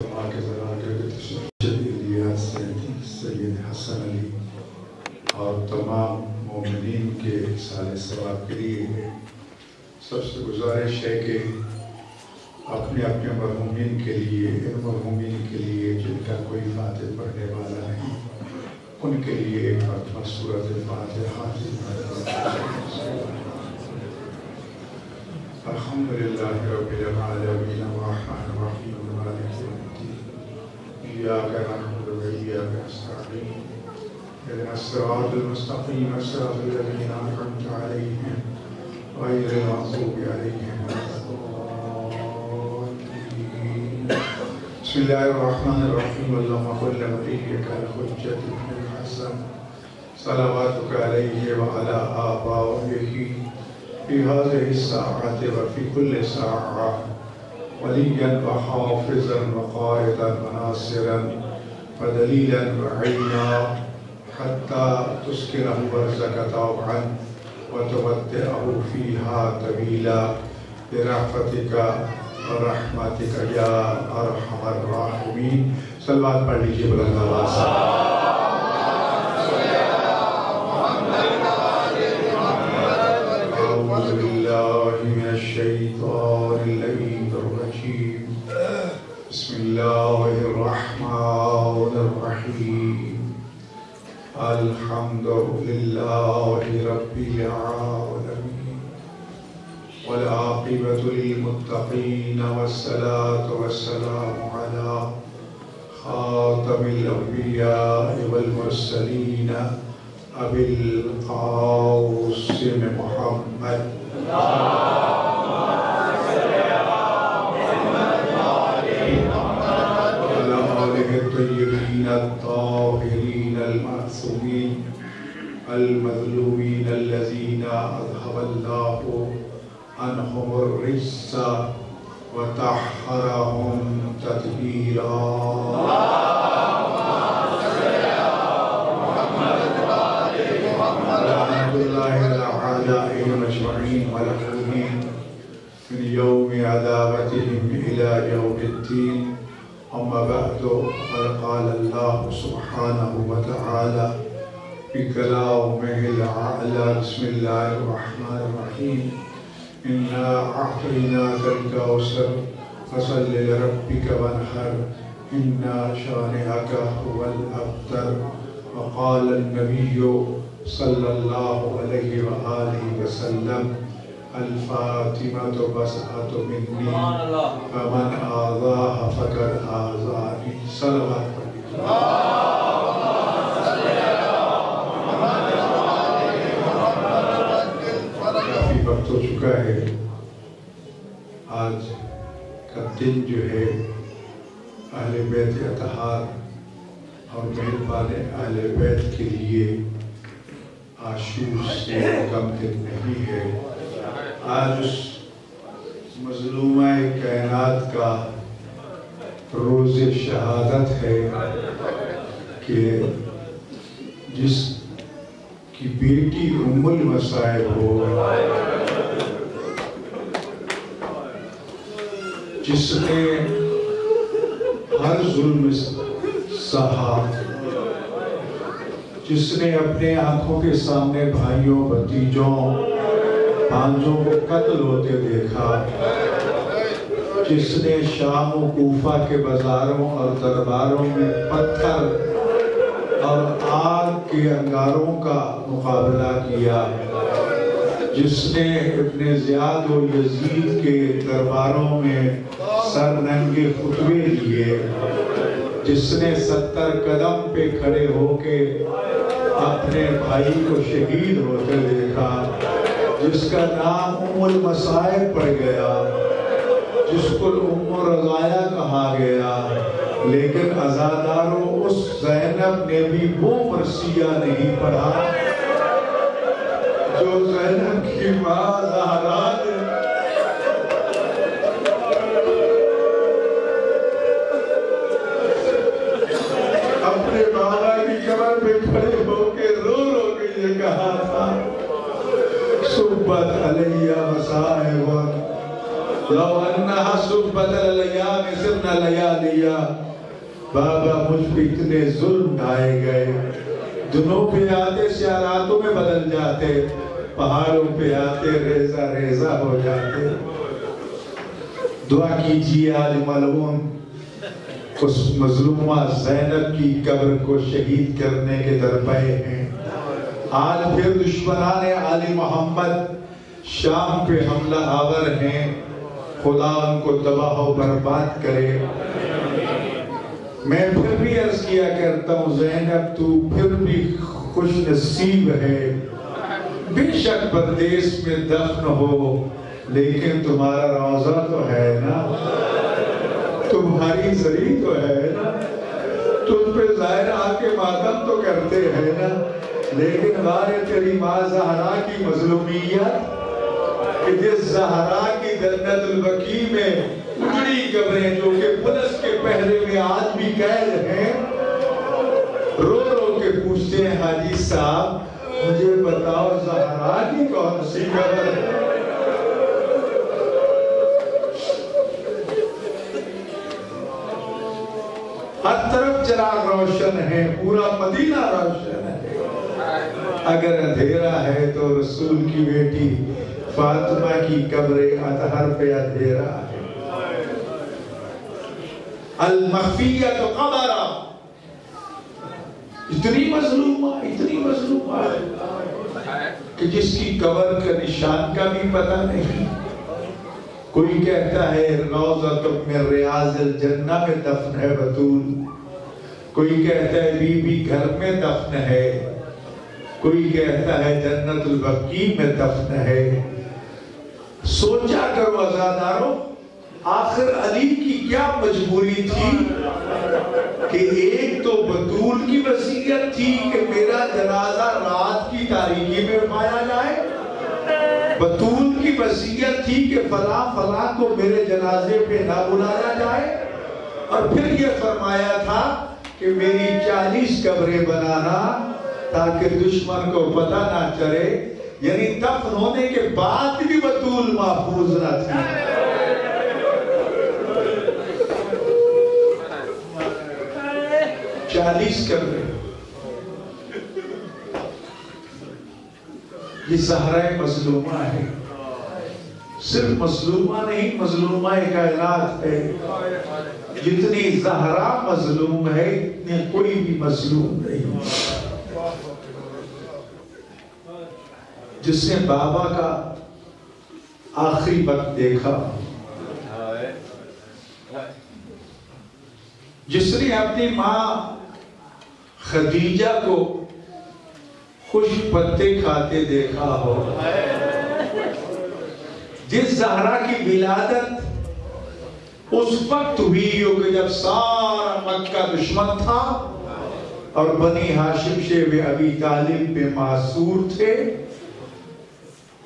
کے ذرائع سید حسن علی اور تمام مومنین کے سال ثواب کے لیے سب سے گزارش ہے کہ اپنے اپنے مرحومین کے لیے ان مرحومین کے لیے جن کا کوئی فاتح پڑھنے والا نہیں ان کے لیے ایک مرتبہ سورۃ الفاتحہ الحمدللہ رب العالمین الرحمن الرحیم مالک یوم الدین ایاک نعبد و ایاک نستعین اهدنا الصراط المستقیم صراط الذین انعمت علیہم غیر المغضوب علیہم ولا الضالین بسم اللہ الرحمن الرحیم اللهم صل نبیک الحجۃ ابن الحسن صلواتک علیہ وعلی آبائہ في هذه الساعة وفي كل ساعة وليا وحافظا وقائدا وناصرا ودليلا وعينا حتى تسكنه برزك طوعا وتودعه فيها طويلا برحمتك ورحمتك يا أرحم الراحمين. صلوات پڑھ لیجیے بلند آواز سے. أعوذ بالله من الشيطان اللعين الرجيم. بسم الله الرحمن الرحيم. الحمد لله رب العالمين والعاقبة للمتقين والصلاة والسلام على خاتم الأنبياء والمرسلين أبي القاسم محمد وعلى آله الطيبين الطاهرين المعصومين المظلومين الذين أذهب الله عنهم الرجس وطهرهم تطهيرا. من يوم عذابتهم إلى يوم الدين. أما بعد فقد قال الله سبحانه وتعالى بكلامه الأعلى بسم الله الرحمن الرحيم. إنا أعطيناك الكوثر فصل لربك وانحر إن شانئك هو الأبتر. وقال النبي صلى الله عليه وآله وسلم الفاطمة بسعة مني فمن آذاها فقد آذاني. صلوات کافی وقت ہو چکا ہے. آج کا دن جو ہے اہل بیت اطہار اور مہربان اہل بیت کے لیے عاشور سے کم دن نہیں ہے. آج اس مظلومہ کائنات کا روز شہادت ہے کہ جس کی بیٹی ام المصائب ہو، جس نے ہر ظلم سہا، جس نے اپنے آنکھوں کے سامنے بھائیوں، بھتیجوں، بھانجوں کو قتل ہوتے دیکھا، جس نے شام و کوفہ کے بازاروں اور درباروں میں پتھر اور آگ کے انگاروں کا مقابلہ کیا، جس نے ابن زیاد و یزید کے درباروں میں سر ننگے خطبے لیے، جس نے 70 قدم پہ کھڑے ہو کے اپنے بھائی کو شہید ہوتے دیکھا، جس کا نام ام المصائب پڑ گیا، جس کو ام رضایہ کہا گیا، لیکن عزاداروں اس زینب نے بھی وہ مرثیہ نہیں پڑھا جو زینب کی ماں زہرا نے اپنے بابا کی قبر پہ کھڑے ہو کے رو رو کے یہ کہا تھا صبت علیہ مصائب لو انہا صبت اللیام سرنا لیالیا، بابا مجھ پہ اتنے ظلم ڈھائے گئے، دنوں پہ آتے سیاراتوں میں بدل جاتے، پہاڑوں پہ آتے ریزہ ریزہ ہو جاتے۔ دعا کیجئے آج ملعون اس مظلومہ زینب کی قبر کو شہید کرنے کے درپے ہیں۔ آج پھر دشمنان آل محمد شام پہ حملہ آور ہیں، خدا ان کو تباہ و برباد کرے۔ میں پھر بھی عرض کیا کرتا ہوں زینب تو پھر بھی خوش نصیب ہے، بے شک پردیس میں دفن ہو لیکن تمہارا روضہ تو ہے نا، تمہاری زری تو ہے نا، تم پہ ظاہر آ کے ماتم تو کرتے ہیں نا، لیکن غارِ تیری ماں زہرا کی مظلومیت کہ جس زہرا کی جنت البقیع میں اجڑی قبریں جو کہ پولیس کے پہرے میں آج بھی قید ہیں، رو رو کے پوچھتے ہیں حاجی صاحب مجھے بتاؤ زہرا کی کون سی قبر ہے؟ ہر طرف چراغ روشن ہے، پورا مدینہ روشن ہے، اگر اندھیرا ہے تو رسول کی بیٹی فاطمہ کی قبر اطہر پہ اندھیرا ہے۔ المخفیت قبرہ، اتنی مظلومہ کہ جس کی قبر کا نشان کا بھی پتہ نہیں۔ کوئی کہتا ہے روضۃ من ریاض الجنہ میں دفن ہے بطول، کوئی کہتا ہے بی بی گھر میں دفن ہے، کوئی کہتا ہے جنت البقیع میں دفن ہے۔ سوچا کرو عزادارو، آخر علی کی کیا مجبوری تھی کہ ایک تو بطول کی وصیت تھی کہ میرا جنازہ رات کی تاریکی میں اٹھایا جائے، بطول کی وصیت تھی کہ فلاں فلاں کو میرے جنازے پہ نہ بلایا جائے، اور پھر یہ فرمایا تھا کہ میری 40 قبریں بنانا تاکہ دشمن کو پتہ نہ چلے، یعنی دفن ہونے کے بعد بھی بطول محفوظ نہ تھی۔ 40 قبریں، یہ زہرہ مظلومہ ہے، صرف مظلومہ نہیں، مظلومہ کائنات ہے۔ جتنی زہرہ مظلوم ہے اتنی کوئی بھی مظلوم نہیں۔ جس نے بابا کا آخری وقت دیکھا، جس نے اپنی ماں خدیجہ کو خوش پتے کھاتے دیکھا ہو، جس زہرا کی ولادت اس وقت ہوئی ہو کہ جب سارا مکہ دشمن تھا اور بنی ہاشم شیب ابی طالب پہ معصور تھے،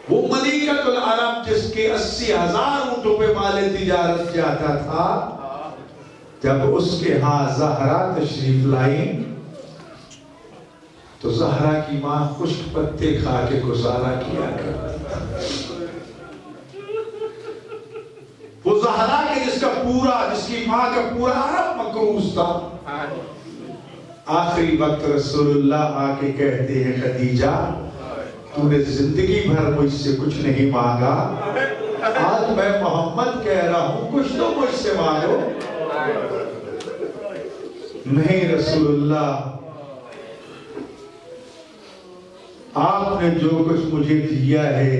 وہ ملیکۃ العرب جس کے 80,000 اونٹوں پہ مال تجارت جاتا تھا، جب اس کے ہاں زہرا تشریف لائیں تو زہرا کی ماں خشک پتے کھا کے گزارا کیا کرتی تھی۔ وہ زہرا کے جس کی ماں کا پورا عرب مقروض تھا، آخری وقت رسول اللہ آ کے کہتے ہیں خدیجہ تو نے زندگی بھر مجھ سے کچھ نہیں مانگا، آج میں محمد کہہ رہا ہوں کچھ تو مجھ سے مانگو۔ نہیں رسول اللہ، آپ نے جو کچھ مجھے دیا ہے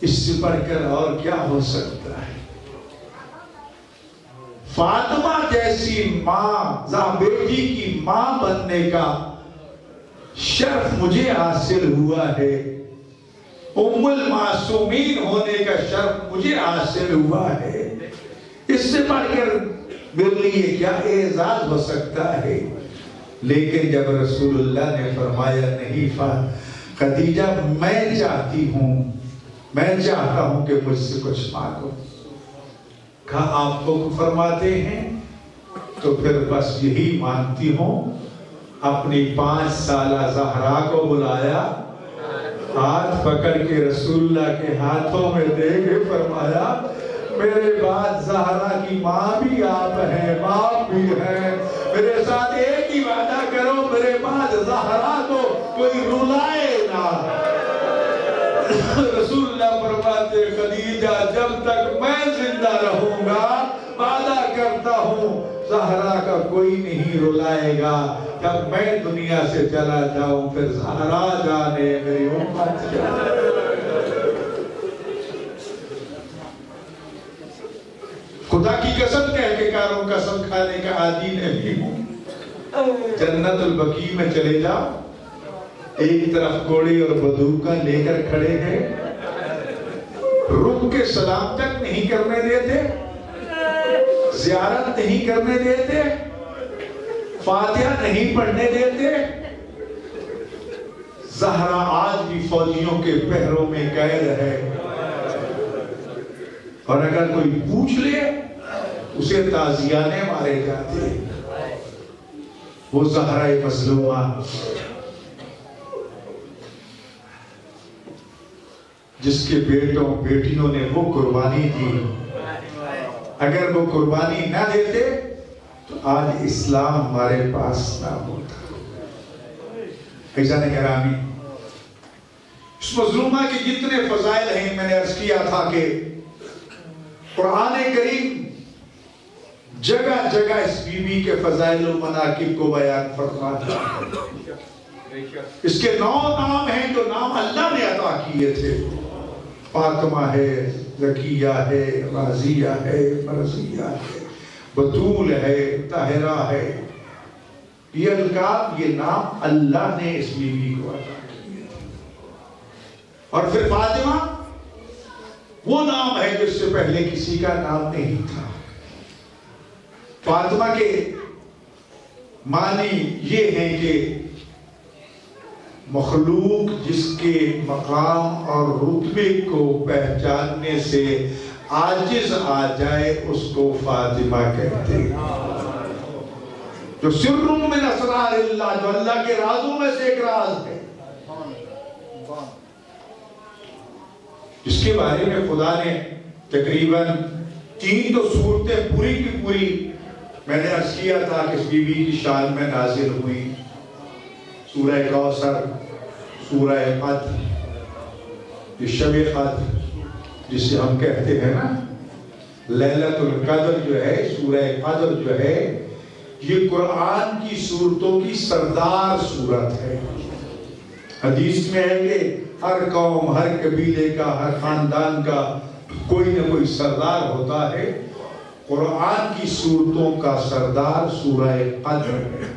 اس سے بڑھ کر اور کیا ہو سکتا ہے۔ فاطمہ جیسی ماں، بیٹی کی ماں بننے کا شرف مجھے حاصل ہوا ہے، ام المعصومین ہونے کا شرف مجھے حاصل ہوا ہے، اس سے بڑھ کر میرے لیے کیا اعزاز ہو سکتا ہے۔ لیکن جب رسول اللہ نے فرمایا نہیں خدیجہ میں چاہتا ہوں کہ مجھ سے کچھ مانگو، کہا آپ کو فرماتے ہیں تو پھر بس یہی مانتی ہوں۔ اپنی 5 سالہ زہرا کو بلایا، ہاتھ پکڑ کے رسول اللہ کے ہاتھوں میں دے کے فرمایا میرے بعد زہرا کی ماں بھی آپ ہیں، باپ بھی ہیں، میرے ساتھ ایک ہی وعدہ کرو، میرے بعد زہرا کو کوئی رلائے نہ۔ رسول اللہ فرماتے خدیجہ جب تک میں زندہ رہوں گا وعدہ کرتا ہوں زہرا کا کوئی نہیں رلائے گا، جب میں دنیا سے چلا جاؤں پھر زہرا جانے میری امت جانے۔ خدا کی قسم کہہ کے کاروں قسم کھانے کا عادی نہیں ہوں۔ جنت البقیع میں چلے جاؤ، ایک طرف گھوڑے اور بندوقاں لے کر کھڑے ہیں، رک کے سلام تک نہیں کرنے دیتے، زیارت نہیں کرنے دیتے، فاتحہ نہیں پڑھنے دیتے۔ زہرا آج بھی فوجیوں کے پہروں میں قید ہے، اور اگر کوئی پوچھ لے اسے تازیانے مارے جاتے۔ وہ زہرا مظلومہ جس کے بیٹوں بیٹیوں نے وہ قربانی دی، اگر وہ قربانی نہ دیتے تو آج اسلام ہمارے پاس نہ ہوتا۔ عزیزان گرامی، اس مظلومہ کے جتنے فضائل ہیں، میں نے عرض کیا تھا کہ قرآن کریم جگہ جگہ اس بی بی کے فضائل و مناقب کو بیان فرماتا ہے۔ اس کے 9 نام ہیں جو نام اللہ نے عطا کیے تھے۔ فاطمہ ہے، زکیہ ہے، راضیہ ہے، مرضیہ ہے، بطول ہے، طاہرہ ہے۔ یہ القاب، یہ نام اللہ نے اس بی بی کو عطا کیے تھے۔ اور پھر فاطمہ وہ نام ہے جس سے پہلے کسی کا نام نہیں تھا۔ فاطمہ کے معنی یہ ہے کہ مخلوق جس کے مقام اور رتبے کو پہچاننے سے عاجز آ جائے اس کو فاطمہ کہتے ہیں۔ جو سر من اسرار اللہ، جو اللہ کے رازوں میں سے ایک راز ہے، جس کے بارے میں خدا نے تقریباً 3 تو صورتیں پوری کی پوری میں نے عرض کیا تھا کہ اس بی بی کی شان میں نازل ہوئی۔ سورہ کوثر، سورہ قدر، یہ شب قدر جسے ہم کہتے ہیں نا، لیلۃ القدر جو ہے، سورہ قدر جو ہے، یہ قرآن کی سورتوں کی سردار سورت ہے۔ حدیث میں ہے کہ ہر قوم، ہر قبیلے کا، ہر خاندان کا کوئی نہ کوئی سردار ہوتا ہے۔ قرآن کی سورتوں کا سردار سورہ قدر ہے۔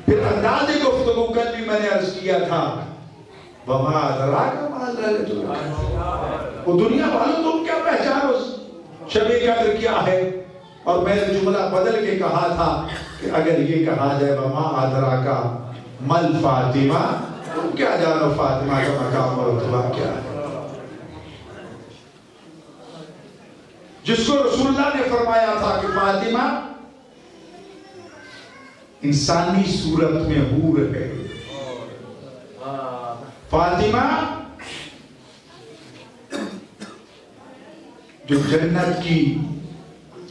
پھر انداز گفتگو کل بھی میں نے عرض کیا تھا، وَمَا أَدْرَاكَ مَا لَيْلَةُ الْقَدْرِ، وہ دنیا والوں تم کیا پہچانو شب قدر کیا ہے؟ اور میں نے جملہ بدل کے کہا تھا کہ اگر یہ کہا جائے وَمَا أَدْرَاكَ مَا الْفَاطِمَةُ، تم کیا جانو فاطمہ کا مقام اور رتبہ کیا ہے؟ جس کو رسول اللہ نے فرمایا تھا کہ فاطمہ انسانی صورت میں حور ہے، فاطمہ جو جنت کی،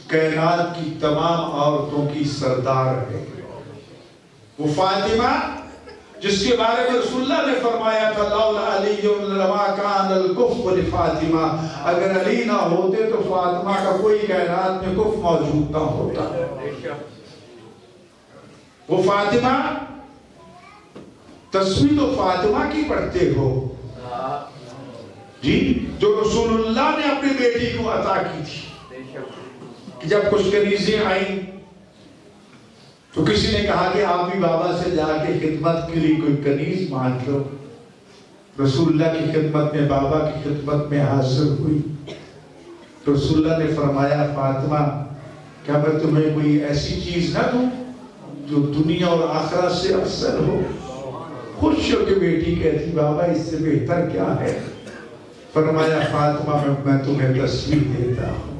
کائنات کی تمام عورتوں کی سردار ہے، وہ فاطمہ جس کے بارے میں رسول اللہ نے فرمایا تھا لولا علی لما کان الکف لفاطمہ، اگر علی نہ ہوتے تو فاطمہ کا کوئی کائنات میں کف موجود نہ ہوتا۔ وہ فاطمہ، تصویر تو فاطمہ کی پڑھتے ہو جی، جو رسول اللہ نے اپنی بیٹی کو عطا کی تھی کہ جب کچھ کنیزیں آئیں تو کسی نے کہا کہ آپ بھی بابا سے جا کے خدمت کے لیے کوئی کنیز مانگ لو۔ رسول اللہ کی خدمت میں، بابا کی خدمت میں حاضر ہوئی۔ رسول اللہ نے فرمایا فاطمہ کیا میں تمہیں کوئی ایسی چیز نہ دوں جو دنیا اور آخرت سے افضل ہو؟ خوش ہو کے بیٹی کہتی بابا اس سے بہتر کیا ہے؟ فرمایا فاطمہ میں تمہیں تصویر دیتا ہوں،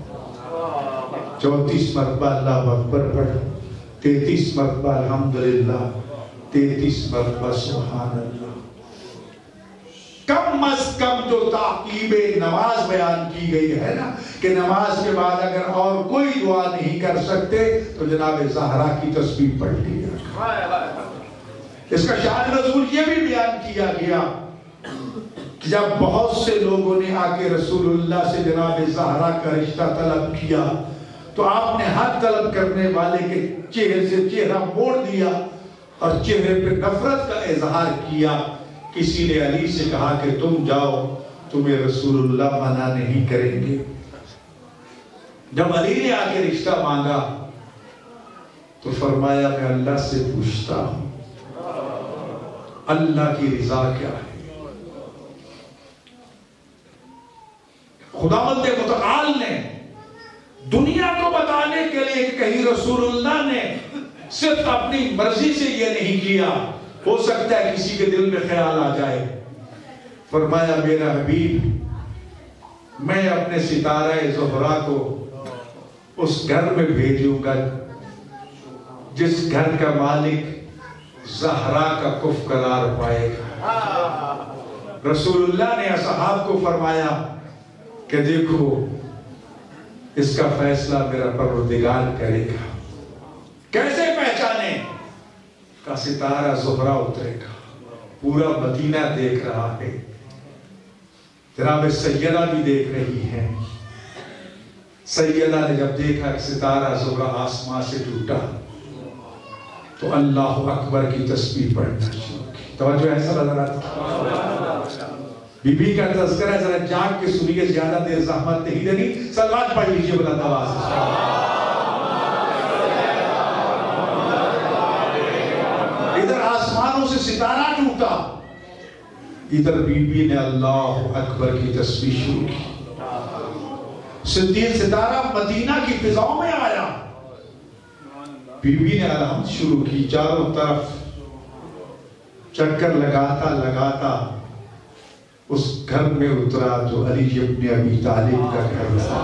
34 مرتبہ اللہ اکبر پڑھ، 33 مرتبہ الحمدللہ، 33 مرتبہ سبحان اللہ۔ کم کم از کم جو تعقیب نماز بیان کی گئی ہے نا کہ نماز کے بعد اگر اور کوئی دعا نہیں کر سکتے تو جناب زہرا کی تسبیح پڑھ لیا. اس کا شان نزول یہ بھی بیان کیا گیا کہ جب بہت سے لوگوں نے آ کے رسول اللہ سے جناب زہرا کا رشتہ طلب کیا تو آپ نے ہر طلب کرنے والے کے چہرے سے چہرہ موڑ دیا اور چہرے پہ نفرت کا اظہار کیا. کسی نے علی سے کہا کہ تم جاؤ, تمہیں رسول اللہ منع نہیں کریں گے. جب علی نے آ کے رشتہ مانگا تو فرمایا میں اللہ سے پوچھتا ہوں اللہ کی رضا کیا ہے. خداوند متعال نے دنیا کو بتانے کے لیے کہیں رسول اللہ نے صرف اپنی مرضی سے یہ نہیں کیا, ہو سکتا ہے کسی کے دل میں خیال آ جائے. فرمایا میرا حبیب میں اپنے ستارہ زہرا کو اس گھر میں بھیجوں گا جس گھر کا مالک زہرا کا کف قرار پائے گا. رسول اللہ نے اصحاب کو فرمایا کہ دیکھو اس کا فیصلہ میرا پروردگار کرے گا. کیسے پہچانے؟ کا ستارہ زہرا اترے گا, پورا مدینہ دیکھ رہا ہے, جناب سیدہ بھی دیکھ رہی ہے. سیدہ نے جب دیکھا کہ ستارہ زہرا آسمان سے ٹوٹا تو اللہ اکبر کی تسبیح پڑھنا شروع کی. توجہ ایسا نظر آتا بی بی کا تذکرہ ذرا جاگ کے سنیے, زیادہ دیر زحمت نہیں لگی. صلوات پڑھ لیجیے بلند آواز سے. ادھر آسمانوں سے ستارہ ٹوٹا, ادھر بی بی نے اللہ اکبر کی تسبیح شروع کی. صدیق ستارہ مدینہ کی فضاؤں میں آیا, بی بی نے الحمد شروع کی. چاروں طرف چکر لگاتا لگاتا اس گھر میں اترا جو علی ابن ابی طالب کا گھر تھا.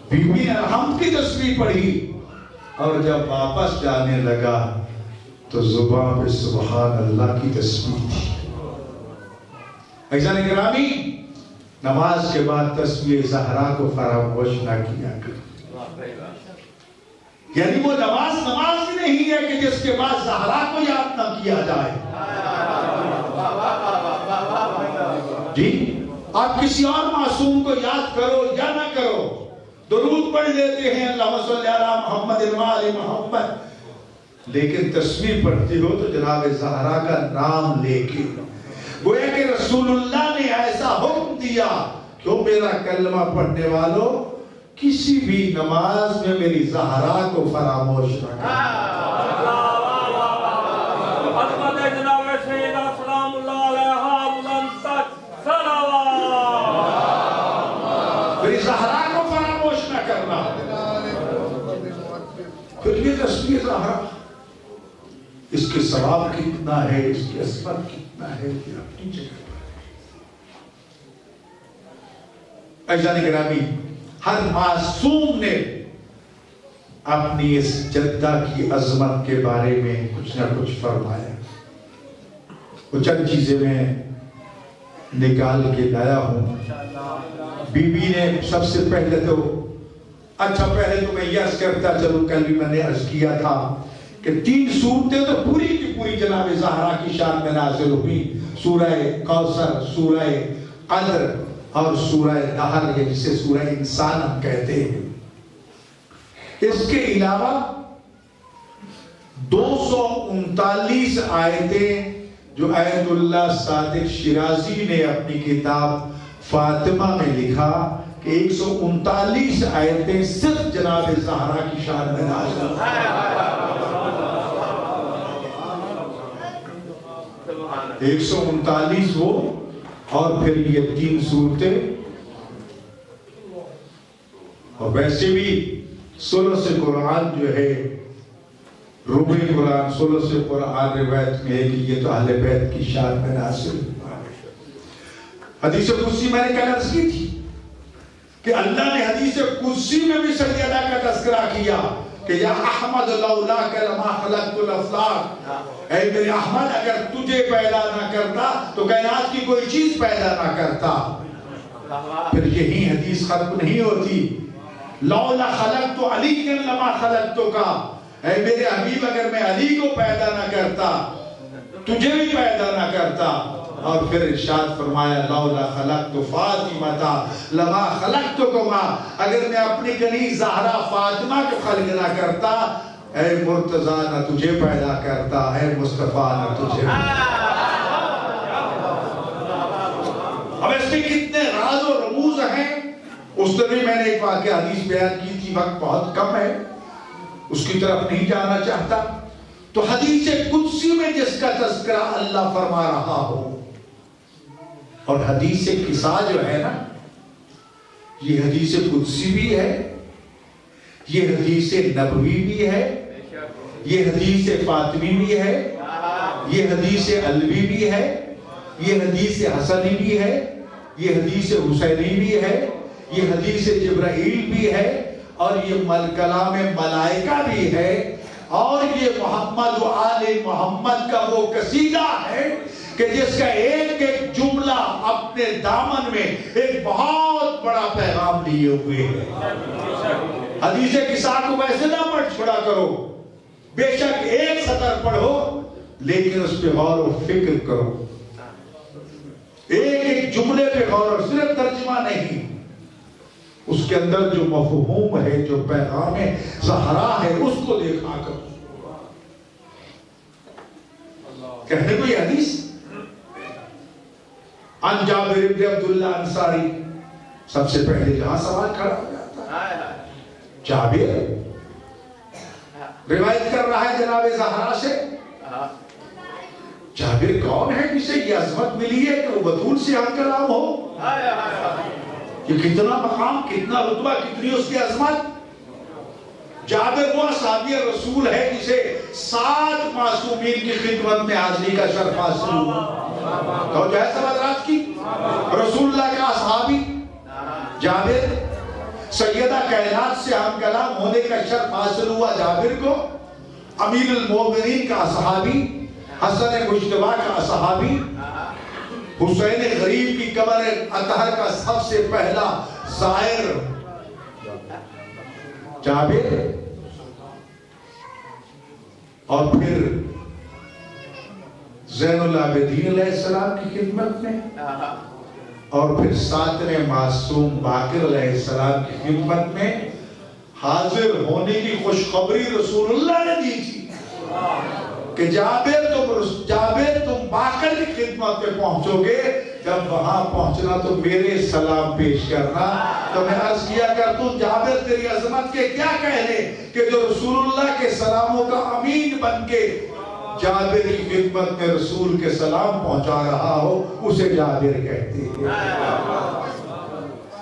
بی بی نے الحمد کی تسبیح پڑھی اور جب واپس جانے لگا تو زبان پہ سبحان اللہ کی تسبیح تھی. عزیزان گرامی, نماز کے بعد تسبیح زہرا کو فراموش نہ کیا کرو. یعنی وہ نماز بھی نہیں ہے کہ جس کے بعد زہرا کو یاد نہ کیا جائے. جی آپ کسی اور معصوم کو یاد کرو یا نہ کرو, درود پڑھ لیتے ہیں اللہم صلی علی محمد وآل محمد, لیکن تسبیح پڑھتے ہو تو جناب زہرا کا نام لے کے. گویا کہ رسول اللہ نے ایسا حکم دیا کہ میرا کلمہ پڑھنے والوں کسی بھی نماز میں میری زہرا کو فراموش نہ کرو. میری زہرا کو فراموش نہ کرنا. پھر یہ تسبیح زہرا, اس کے ثواب کتنا ہے, اس کی عظمت کتنا ہے, یہ اپنی جگہ پر ہے. عزیزان گرامی, ہر معصوم نے اپنی اس جدہ کی عظمت کے بارے میں کچھ نہ کچھ فرمایا. وہ چند چیزیں میں نکال کے لایا ہوں. بی بی نے سب سے پہلے تو پہلے تو میں یہ عرض کرتا چلوں, کل بھی میں نے عرض کیا تھا کہ 3 صورتیں تو پوری کی پوری جناب زہرا کی شان میں نازل ہوئی. سورہ کوثر, سورہ قدر اور سورہ نحل, جسے سورہ انسان ہم کہتے ہیں. اس کے علاوہ 239 آیتیں جو آیت اللہ صادق شیرازی نے اپنی کتاب فاطمہ میں لکھا کہ 139 آیتیں صرف جناب زہرا کی شان میں نازل ہوئی. 139 وہ اور پھر یہ 3 صورتیں. اور ویسے بھی ثلث قرآن جو ہے, ربع قرآن, ثلث قرآن روایت میں ہے کہ یہ تو اہل بیت کی شان میں نازل. حدیث قدسی میں نے کل عرض کی تھی کہ اللہ نے حدیث قدسی میں بھی سیدہ کا تذکرہ کیا کہ یا احمد لولاک لما خلقت الافلاک، اے میرے احمد اگر تجھے پیدا نہ کرتا تو کائنات کی کوئی چیز پیدا نہ کرتا۔ پھر یہی حدیث ختم نہیں ہوتی، لولا خلقت علی لما خلقتک، اے میرے حبیب اگر میں علی کو پیدا نہ کرتا تجھے بھی پیدا نہ کرتا۔ اور پھر ارشاد فرمایا لولا خلقت فاطمہ لما خلقتکما، اگر میں اپنی کنی زہرا فاطمہ کو خلق نہ کرتا، اے مرتضیٰ نہ تجھے پیدا کرتا، اے مصطفیٰ نہ تجھے۔ اب اس میں کتنے راز و رموز ہیں، اس طرح میں نے ایک واقعہ حدیث بیان کی تھی، وقت بہت کم ہے، اس کی طرف نہیں جانا چاہتا۔ تو حدیث قدسی میں جس کا تذکرہ اللہ فرما رہا ہو، اور حدیث قصہ جو ہے نا، یہ حدیث قدسی بھی ہے، یہ حدیث نبوی بھی ہے، یہ حدیث فاطمی بھی ہے، یہ حدیث علوی بھی ہے، یہ حدیث حسنی بھی ہے، یہ حدیث حسینی بھی ہے، یہ حدیث جبرائیل بھی ہے، اور یہ کلام ملائکہ بھی ہے، اور یہ محمد و آل محمد کا وہ قصیدہ ہے کہ جس کا ایک ایک جملہ اپنے دامن میں ایک بہت بڑا پیغام لیے ہوئے ہے۔ حدیث قصہ کو ویسے نہ پڑھ چھوڑا کرو، بے شک ایک سطر پڑھو لیکن اس پہ غور و فکر کرو، ایک ایک جملے پہ غور، صرف ترجمہ نہیں، اس کے اندر جو مفہوم ہے، جو پیغام زہرا ہے، اس کو دیکھا کرو۔ کہنے کو یہ حدیث عن جابر بن عبداللہ انصاری، سب سے پہلے جہاں سوال کھڑا ہو جاتا ہے، جابر روایت کر رہا ہے جناب زہرا سے، جابر کون ہے جسے یہ عظمت ملی ہے کہ وہ بطول سے ہم کلام ہو؟ یہ کتنا مقام، کتنا رتبہ، کتنی اس کی عظمت۔ جابر وہ صحابی رسول ہے جسے 7 معصومین کی خدمت میں حاضری کا شرف حاصل ہوا۔ تو جو ہے سب حضرات کی رسول اللہ کا صحابی جابر، سیدہ کائنات سے ہم کلام ہونے کا شرف حاصل ہوا جابر کو، امیر المومنین کا صحابی، حسن مجتبی کا صحابی، حسین غریب کی قبر اطہر کا سب سے پہلا زائر جابر، اور پھر زین العابدین علیہ السلام کی خدمت میں، اور پھر 7ویں معصوم باقر علیہ السلام کی خدمت میں حاضر ہونے کی خوشخبری رسول اللہ نے دی تھی کہ جابر تم باقر کی خدمت پہ پہنچو گے، جب وہاں پہنچنا تو میرے سلام پیش کرنا۔ تو میں عرض کیا کرتا ہوں جابر تیری عظمت کے کیا کہنے کہ جو رسول اللہ کے سلاموں کا امین بن کے جابر کی خدمت میں رسول کے سلام پہنچا رہا ہو، اسے جابر کہتے ہیں۔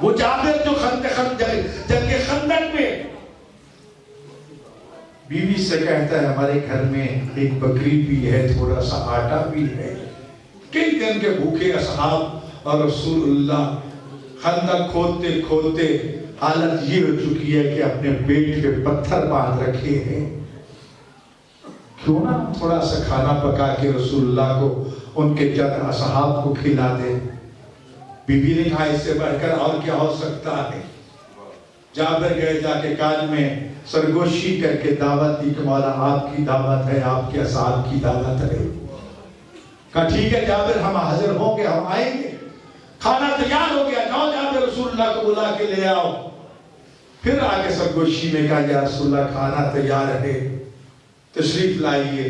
وہ جابر جو جنگ خندق میں بیوی سے کہتا ہے ہمارے گھر میں ایک بکری بھی ہے، تھوڑا سا آٹا بھی ہے، کئی دن کے بھوکے اصحاب اور رسول اللہ خندق کھودتے کھودتے حالت یہ ہو چکی ہے کہ اپنے پیٹ پہ پتھر باندھ رکھے ہیں، کیوں نہ تھوڑا سا کھانا پکا کے رسول اللہ کو ان کے چند اصحاب کو کھلا دے۔ بیوی نے کہا اس سے بڑھ کر اور کیا ہو سکتا ہے۔ جابر گئے، جا کے کان میں سرگوشی کر کے دعوت دی کہ مولا آپ کی دعوت ہے، آپ کے اصحاب کی دعوت ہے۔ کہا ٹھیک ہے جابر ہم حاضر ہوں گے، ہم آئیں گے، کھانا تیار ہو گیا، جاؤ جابر رسول اللہ کو بلا کے لے آؤ۔ پھر آگے سرگوشی میں کہا یا رسول اللہ کھانا تیار ہے، تشریف لائیے۔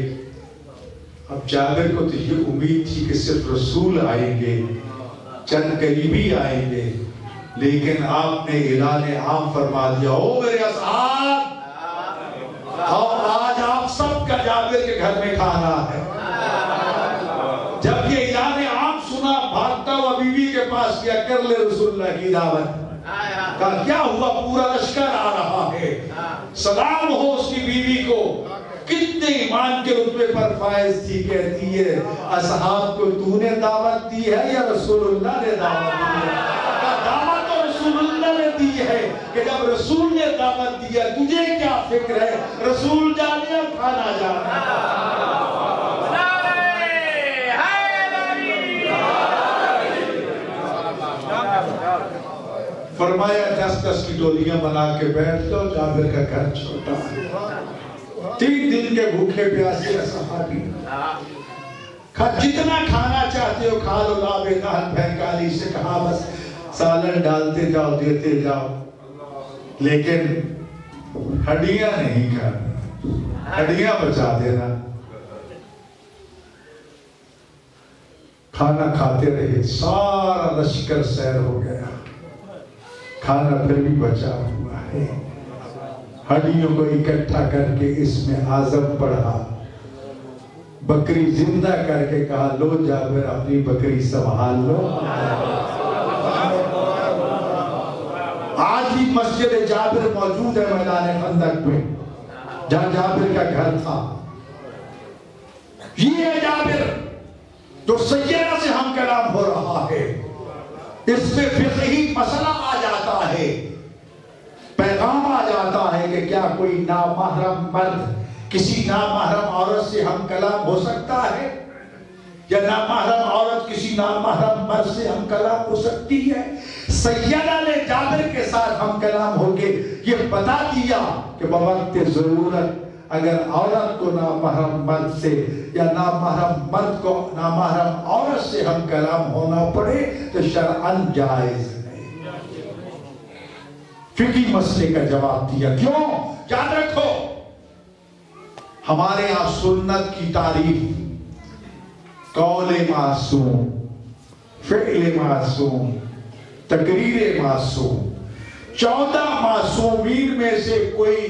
اب جابر کو تو یہ امید تھی کہ صرف رسول آئیں گے، چند قریبی آئیں گے، لیکن آپ نے اعلان عام فرما دیا، او میرے اصحاب، آج آپ سب کا جابر کے گھر میں کھانا ہے۔ جب یہ اعلان عام سنا، بھاگتا ہوا بیوی کے پاس کیا، کر لے رسول اللہ کی دعوت۔ کہا کیا ہوا، پورا لشکر آ رہا ہے، سلام ہو اس کی بیوی کو۔ کتنے ایمان کے رتبے پر فائز تھی، کہتی ہے اصحاب کو تو نے دعوت دی ہے یا رسول اللہ نے دعوت دی ہے؟ دعوت تو رسول اللہ نے دی ہے کہ جب رسول نے دعوت دیا تجھے کیا فکر ہے؟ رسول جانے اور کھانا جانا. فرمایا 10 کی ٹولیاں بنا کے بیٹھ جاؤ، جابر کا گھر چھوٹا ہے، 3 دن کے بھوکے پیاسے صحابی، جتنا کھانا چاہتے ہو کھا لو. لابے دہن پھینکا، علی سے کہا بس سالن ڈالتے جاؤ دیتے جاؤ، لیکن ہڈیاں نہیں کھانا، ہڈیاں بچا دینا. کھانا کھاتے رہے، سارا لشکر سیر ہو گیا، کھانا پھر بھی بچا ہوا ہے. ہڈیوں کو اکٹھا کر کے اس میں اعظم پڑھا، بکری زندہ کر کے کہا لو جابر اپنی بکری سنبھال لو. آج بھی مسجد جابر موجود ہے میدان خندق میں جہاں جابر کا گھر تھا. یہ ہے جابر جو سیدہ سے ہم کلام ہو رہا ہے. اس میں فقہی مسئلہ آ جاتا ہے، پیغام آ جاتا ہے کہ کیا کوئی نامحرم مرد کسی نامحرم عورت سے ہم کلام ہو سکتا ہے، یا نامحرم عورت کسی نامحرم مرد سے ہم کلام ہو سکتی ہے. سیدہ نے جابر کے ساتھ ہم کلام ہو کے یہ بتا دیا کہ بوقت ضرورت اگر عورت کو نامحرم مرد سے یا نامحرم مرد کو نامحرم عورت سے ہم کلام ہونا پڑے تو شرعاً جائز نہیں. فقہی مسئلے کا جواب دیا. کیوں؟ یاد رکھو ہمارے یہاں سنت کی تعریف قول معصوم، فعل معصوم، تقریر معصوم، 14 معصومین میں سے کوئی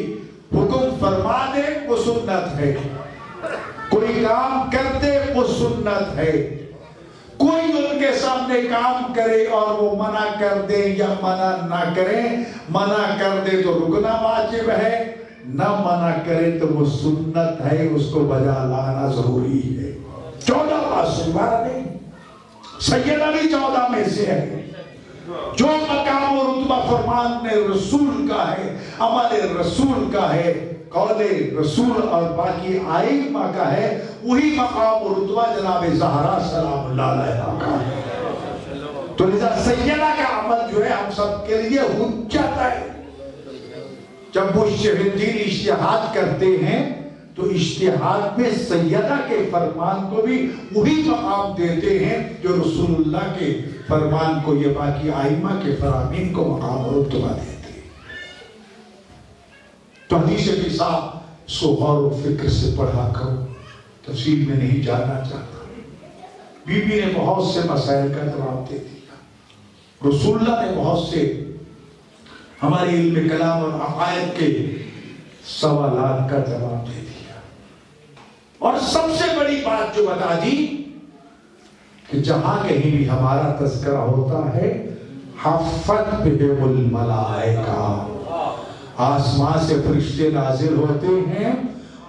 حکم فرما دے وہ سنت ہے، کوئی کام کر دے وہ سنت ہے. کوئی ان کے سامنے کام کرے اور وہ منع کر دے یا منع نہ کرے، منع کر دے تو رکنا واجب ہے، نہ منع کرے تو وہ سنت ہے، اس کو بجا لانا ضروری ہے. 14 معصوم نہیں، سیدہ بھی 14 میں سے ہے. جو مقام و رتبہ فرمان رسول کا ہے، عمل رسول کا ہے، قول رسول اور باقی آئمہ کا ہے، وہی مقام و رتبہ جناب زہرا سلام اللہ علیہا کا ہے. تو لذا سیدہ کا عمل جو ہے ہم سب کے لیے حجت ہے. جب وہ مجتہدین اجتہاد کرتے ہیں تو اجتہاد میں سیدہ کے فرمان کو بھی وہی مقام دیتے ہیں جو رسول اللہ کے فرمان کو یا باقی آئمہ کے فرامین کو مقام اور رتبہ دیتے ہیں. تو حدیث کے ساتھ اس کو غور و فکر سے پڑھا کرو، تفصیل میں نہیں جانا چاہتا. بی بی نے بہت سے مسائل کا جواب دے دیا، رسول اللہ نے بہت سے ہمارے علم کلام اور عقائد کے سوالات کا جواب دے دیا. اور سب سے بڑی بات جو بتا دی کہ جہاں کہیں بھی ہمارا تذکرہ ہوتا ہے حفت بہم الملائکہ، آسمان سے فرشتے نازل ہوتے ہیں،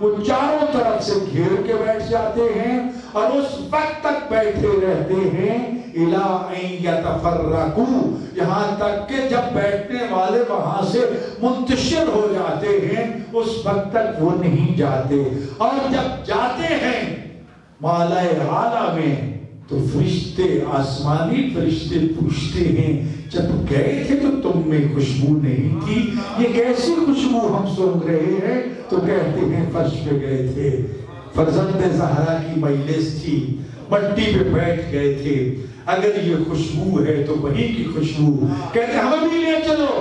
وہ چاروں طرف سے گھیر کے بیٹھ جاتے ہیں اور اس وقت تک بیٹھے رہتے ہیں اِلَىٰ أَن يَتَفَرَّقُوا، یہاں تک کہ جب بیٹھنے والے وہاں سے منتشر ہو جاتے ہیں اس وقت تک وہ نہیں جاتے. اور جب جاتے ہیں مالائے اعلیٰ میں تو فرشتے آسمانی فرشتے پوچھتے ہیں جب گئے تھے تو تم میں خوشبو نہیں تھی، یہ کیسی خوشبو ہم سونگ رہے ہیں؟ تو کہتے ہیں فرش پہ گئے تھے، فرزند زہرا کی مجلس تھی، مٹی پہ بیٹھ گئے تھے، اگر یہ خوشبو ہے تو وہیں کی خوشبو. کہتے ہیں ہمیں بھی لے چلو.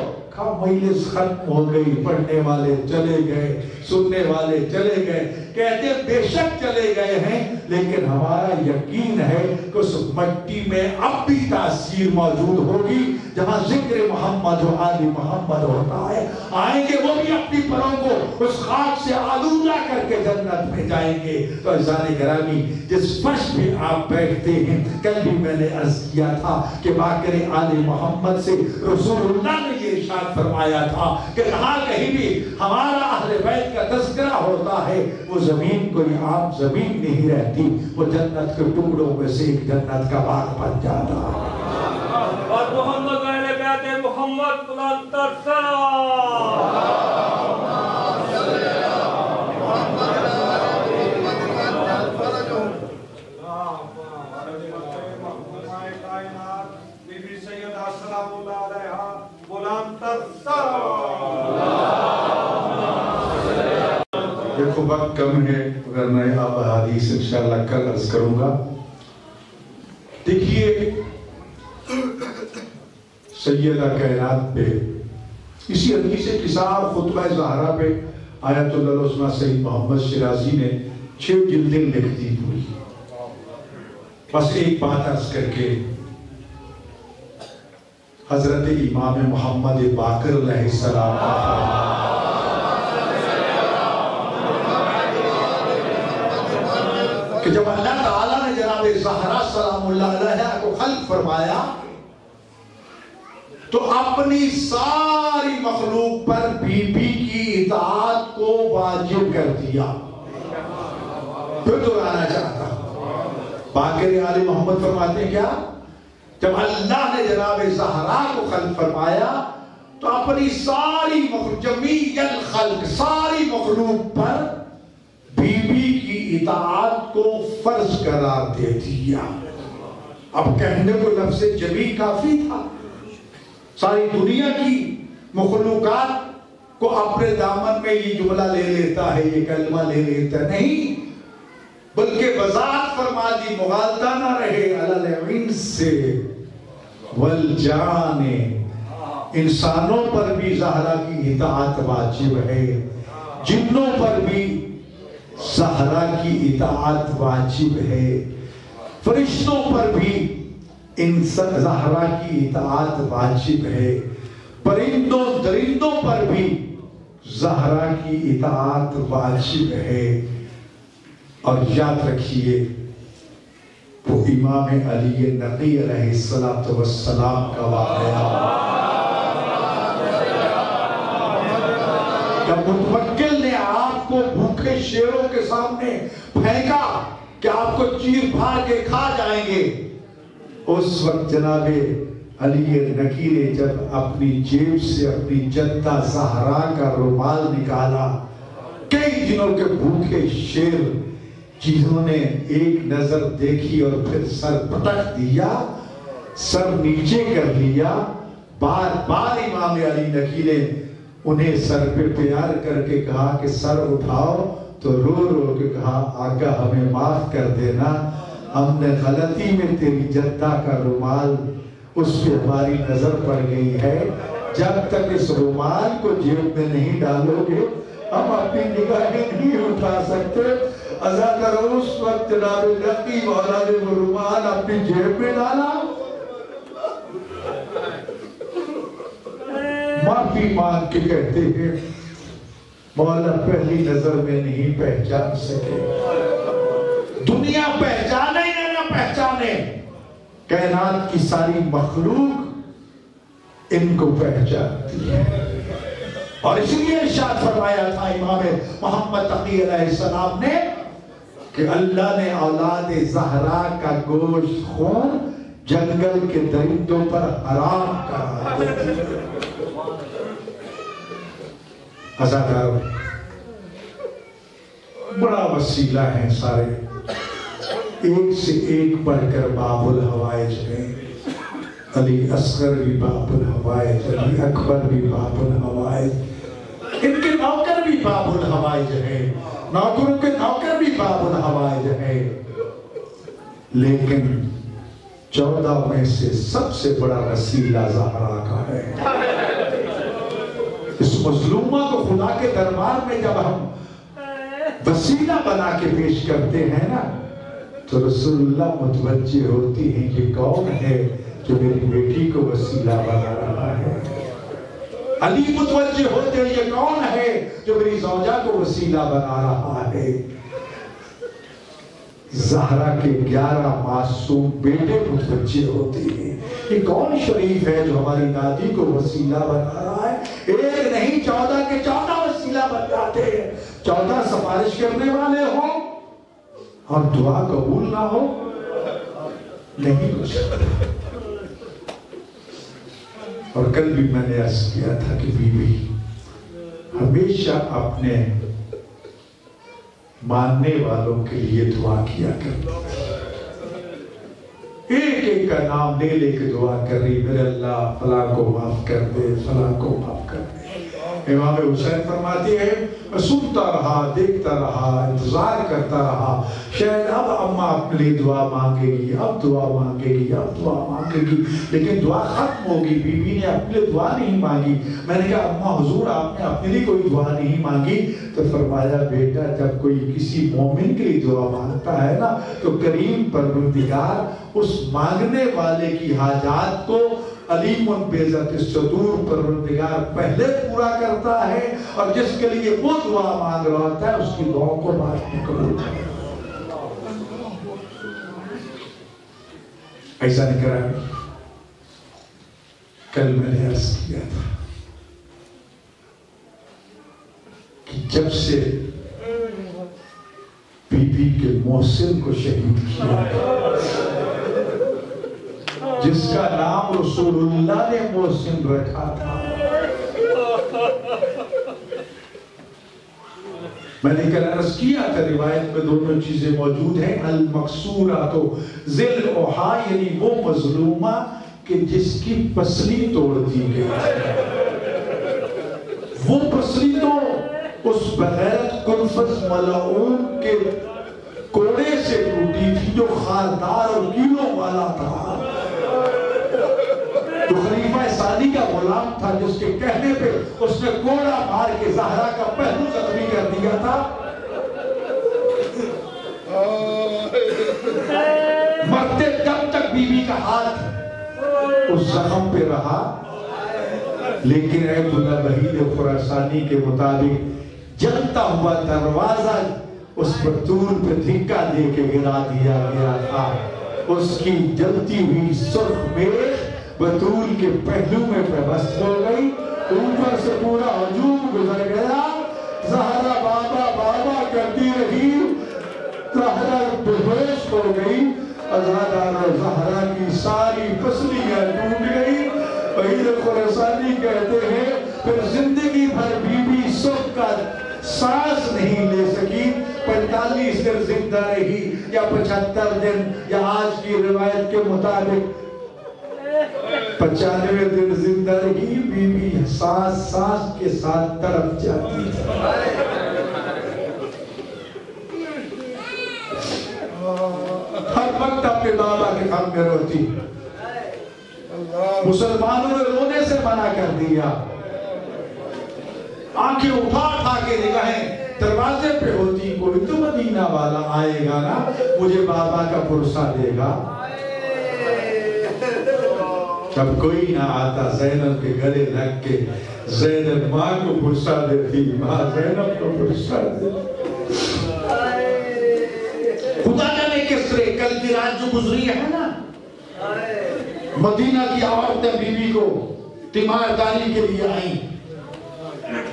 مجلس ختم ہو گئی، پڑھنے والے چلے گئے، سننے والے چلے گئے. کہتے ہیں بے شک چلے گئے ہیں لیکن ہمارا یقین ہے کہ اس مٹی میں اب بھی تاثیر موجود ہوگی. جہاں ذکر محمد و آل محمد ہوتا ہے آئیں گے وہ بھی اپنی پروں کو اس خاک سے آلودہ کر کے جنت میں جائیں گے. تو عزیزان گرامی جس فرش پہ آپ بیٹھتے ہیں، کل بھی میں نے عرض کیا تھا کہ باقر آل محمد سے رسول اللہ نے یہ ارشاد فرمایا تھا کہ جہاں کہیں بھی ہمارا اہل بیت کا تذکرہ ہوتا ہے وہ زمین کوئی عام زمین نہیں رہتی، وہ جنت کے ٹکڑوں میں سے ایک جنت کا باغ بن جاتا ہے. اور محمد محمد بلندتر سلام. دیکھو وقت کم ہے اگر میں اب حدیث انشاءاللہ کل عرض کروں گا. دیکھیے سیدہ کائنات پہ اسی حدیث کتاب خطبہ زہرا پہ آیت اللہ الحسنہ سید محمد شیرازی نے 6 جلدیں لکھ دی پوری. بس ایک بات عرض کر کے حضرت امام محمد باقر علیہ السلام کہ جب اللہ تعالیٰ نے جناب زہرا سلام اللہ علیہ کو خلق فرمایا تو اپنی ساری مخلوق پر بی بی کی اطاعت کو واجب کر دیا. پھر دہرانا چاہتا باقر آل محمد فرماتے ہیں کیا جب اللہ نے جناب زہرا کو خلق فرمایا تو اپنی ساری مخلوق جمیع الخلق ساری مخلوق پر بی بی کی اطاعت کو فرض قرار دے دیا. اب کہنے کو لفظ جمیع کافی تھا. ساری دنیا کی مخلوقات کو اپنے دامن میں یہ جملہ لے لیتا ہے یہ کلمہ لے لیتا ہے نہیں بلکہ وضاحت فرما دی مغالطہ نہ رہے علی الانس سے والجان انسانوں پر بھی زہرا کی اطاعت واجب ہے جنوں پر بھی زہرا کی اطاعت واجب ہے فرشتوں پر بھی زہرا کی اطاعت واجب ہے پرندوں درندوں پر بھی زہرا کی اطاعت واجب ہے. اور یاد رکھیے وہ امام علی نقی علیہ السلام کا واقعہ جب متوکل نے آپ کو بھوکے شیروں کے سامنے پھینکا کہ آپ کو چیر پھاڑ کے کھا جائیں گے اس وقت جناب علی نقی نے جب اپنی جیب سے اپنی جدہ زہرا کا رومال نکالا کئی دنوں کے بھوکے شیر جنہوں نے ایک نظر دیکھی اور پھر سر پٹک دیا سر نیچے کر لیا بار بار امام علی نقی نے انہیں سر پہ پیار کر کے کہا کہ سر اٹھاؤ تو رو رو کے کہا آقا ہمیں معاف کر دینا ہم نے غلطی میں تیری جدہ کا رومال اس پہ ہماری نظر پڑ گئی ہے جب تک اس رومال کو جیب میں نہیں ڈالو گے ہم اپنی نگاہیں نہیں اٹھا سکتے. ازا کرو اس وقت جناب نقی مولا نے وہ رومال اپنی جیب میں ڈالا معافی مانگ کے کہتے ہیں مولا پہلی نظر میں نہیں پہچان سکے دنیا پہچانے یا نہ پہچانے کائنات کی ساری مخلوق ان کو پہچانتی ہے. اور اس لیے ارشاد فرمایا تھا امام محمد تقی علیہ السلام نے کہ اللہ نے اولاد زہرا کا گوشت خون جنگل کے درندوں پر حرام کرا دیا. عزادارو بڑا وسیلہ ہیں سارے ایک سے ایک پڑھ کر باب الحوائج ہیں. علی اصغر بھی باب الحوائج علی اکبر بھی باب الحوائج ان کے نوکر بھی باب الحوائج ہے نوکروں کے نوکر بھی باب الحوائج ہے لیکن 14 میں سے سب سے بڑا وسیلہ زہرا کا ہے. اس مظلومہ کو خدا کے دربار میں جب ہم وسیلہ بنا کے پیش کرتے ہیں نا تو رسول اللہ متوجہ ہوتی ہیں کہ کون ہے جو میری بیٹی کو وسیلہ بنا رہا ہے. علی متوجہ ہوتے ہیں یہ کون ہے جو میری زوجہ کو وسیلہ بنا رہا ہے. زہرا کے 11 معصوم بیٹے متوجہ ہوتے ہیں یہ کون شریف ہے جو ہماری دادی کو وسیلہ بنا رہا ہے. ایک نہیں 14 کے 14 وسیلہ بن جاتے ہیں. 14 سفارش کرنے والے ہوں اور دعا قبول نہ ہو نہیں کچھ. اور کل بھی میں نے عرض کیا تھا کہ بیوی ہمیشہ اپنے ماننے والوں کے لیے دعا کیا کرتی، ایک ایک کا نام لے لے کے دعا کر رہی، میرے اللہ فلاں کو معاف کر دے، فلاں کو معاف کر دے۔ امام حسین فرماتی ہے میں سنتا رہا، دیکھتا رہا، انتظار کرتا رہا، شاید اب اماں اپنے لیے دعا مانگے گی، اب دعا مانگے گی، اب دعا مانگے گی، لیکن دعا ختم ہوگی، بیوی نے اپنے لیے دعا نہیں مانگی۔ میں نے کہا اماں حضور آپ نے اپنے لیے کوئی دعا نہیں مانگی؟ تو فرمایا بیٹا جب کوئی کسی مومن کے لیے دعا مانگتا ہے نا تو کریم پروردگار اس مانگنے والے کی حاجات کو علیم بذات الصدور پروردگار پہلے پورا کرتا ہے، اور جس کے لیے وہ دعا مانگ رہا ہوتا ہے اس کی دعاؤں کو بعد میں قبول کرتا ہے۔ ایسا نہیں کرا ہے۔ کل میں نے عرض کیا تھا کہ جب سے بی بی کے محسن کو شہید کیا جس کا نام رسول اللہ نے محسن رکھا تھا، میں نے کل عرض کیا تھا روایت میں دونوں چیزیں موجود ہیں، المقصورات ذل اوحا، یعنی وہ مظلومہ کہ جس کی پسلی توڑ دی گئی، وہ پسلی تو اس بغیرت کنفس ملعون کے کوڑے سے ٹوٹی تھی جو خاردار اور کیلوں والا تھا، جو خلیفہ ثانی کا غلام تھا، جس کے کہنے پہ اس نے کوڑا مار کے زہرا کا پہلو زخمی کر دیا تھا۔ مرتے دم تک بیوی کا ہاتھ اس زخم پہ رہا، لیکن عبداللہ بہید خراسانی کے مطابق جلتا ہوا دروازہ اس بطول پہ دھکا دے کے گرا دیا گیا تھا۔ اس کی جلتی ہوئی سرخ میخ بطول کے پہلو میں پیوست ہو گئی، اوپر سے پورا ہجوم گزر گیا، زہرا بابا بابا کرتی رہی، زہرا بے ہوش ہو گئی، ازادار زہرا کی ساری پسلیاں ٹوٹ گئی۔ بہید خراسانی کہتے ہیں پھر زندگی بھر بی بی سکھ کا سانس نہیں لے سکی، 45 دن زندہ رہی یا 75 دن، یا آج کی روایت کے مطابق 95 دن زندہ رہی۔ بی بی سانس سانس کے ساتھ تڑپ جاتی تھی۔ ہر وقت اپنے بابا کے غم میں روتی، مسلمانوں نے رونے سے منع کر دیا، آنکھیں اٹھا کے نگاہیں دروازے پہ ہوتی، کوئی تو مدینہ والا آئے گا نا مجھے بابا کا پرسہ دے گا۔ جب کوئی نہ آتا زینب کے گلے لگ کے زینب ماں کو پرسہ دیتی، ماں زینب کو پرسہ دیتی۔ خدا جانے کس طرح کل کی رات جو گزری ہے نا، مدینہ کی عورتیں بی بی کو تیمارداری کے لیے آئیں،